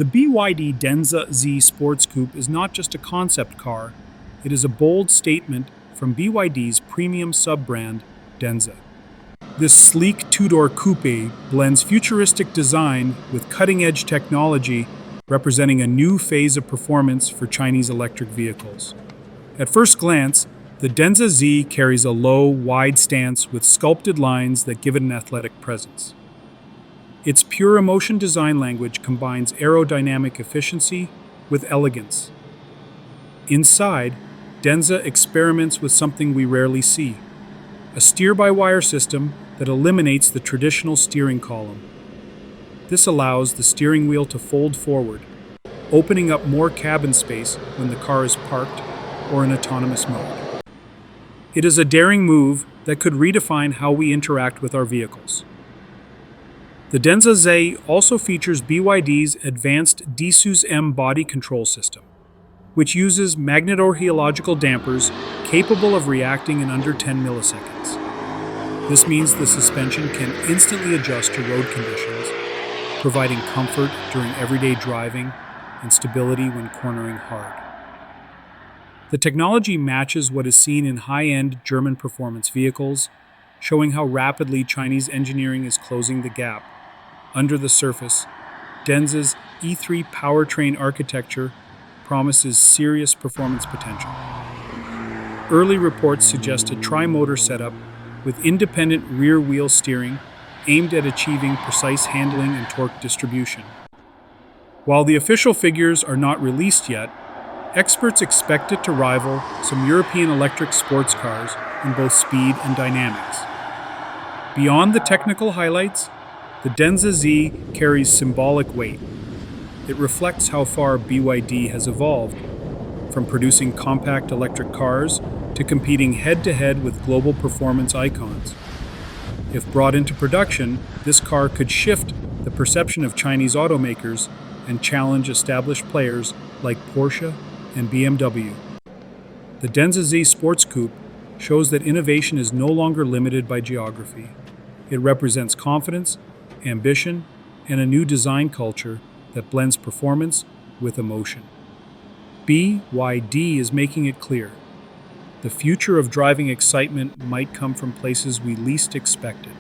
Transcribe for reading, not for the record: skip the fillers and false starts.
The BYD Denza Z Sportscoupe is not just a concept car, it is a bold statement from BYD's premium sub-brand, Denza. This sleek two-door coupe blends futuristic design with cutting-edge technology, representing a new phase of performance for Chinese electric vehicles. At first glance, the Denza Z carries a low, wide stance with sculpted lines that give it an athletic presence. Its pure emotion design language combines aerodynamic efficiency with elegance. Inside, Denza experiments with something we rarely see: a steer-by-wire system that eliminates the traditional steering column. This allows the steering wheel to fold forward, opening up more cabin space when the car is parked or in autonomous mode. It is a daring move that could redefine how we interact with our vehicles. The Denza Z also features BYD's advanced DiSus-M body control system, which uses magnetorheological dampers capable of reacting in under 10 milliseconds. This means the suspension can instantly adjust to road conditions, providing comfort during everyday driving and stability when cornering hard. The technology matches what is seen in high-end German performance vehicles, showing how rapidly Chinese engineering is closing the gap. Under the surface, Denza's E3 powertrain architecture promises serious performance potential. Early reports suggest a tri-motor setup with independent rear-wheel steering aimed at achieving precise handling and torque distribution. While the official figures are not released yet, experts expect it to rival some European electric sports cars in both speed and dynamics. Beyond the technical highlights, the Denza Z carries symbolic weight. It reflects how far BYD has evolved, from producing compact electric cars to competing head-to-head with global performance icons. If brought into production, this car could shift the perception of Chinese automakers and challenge established players like Porsche and BMW. The Denza Z Sportscoupe shows that innovation is no longer limited by geography. It represents confidence, ambition, and a new design culture that blends performance with emotion. BYD is making it clear: the future of driving excitement might come from places we least expected.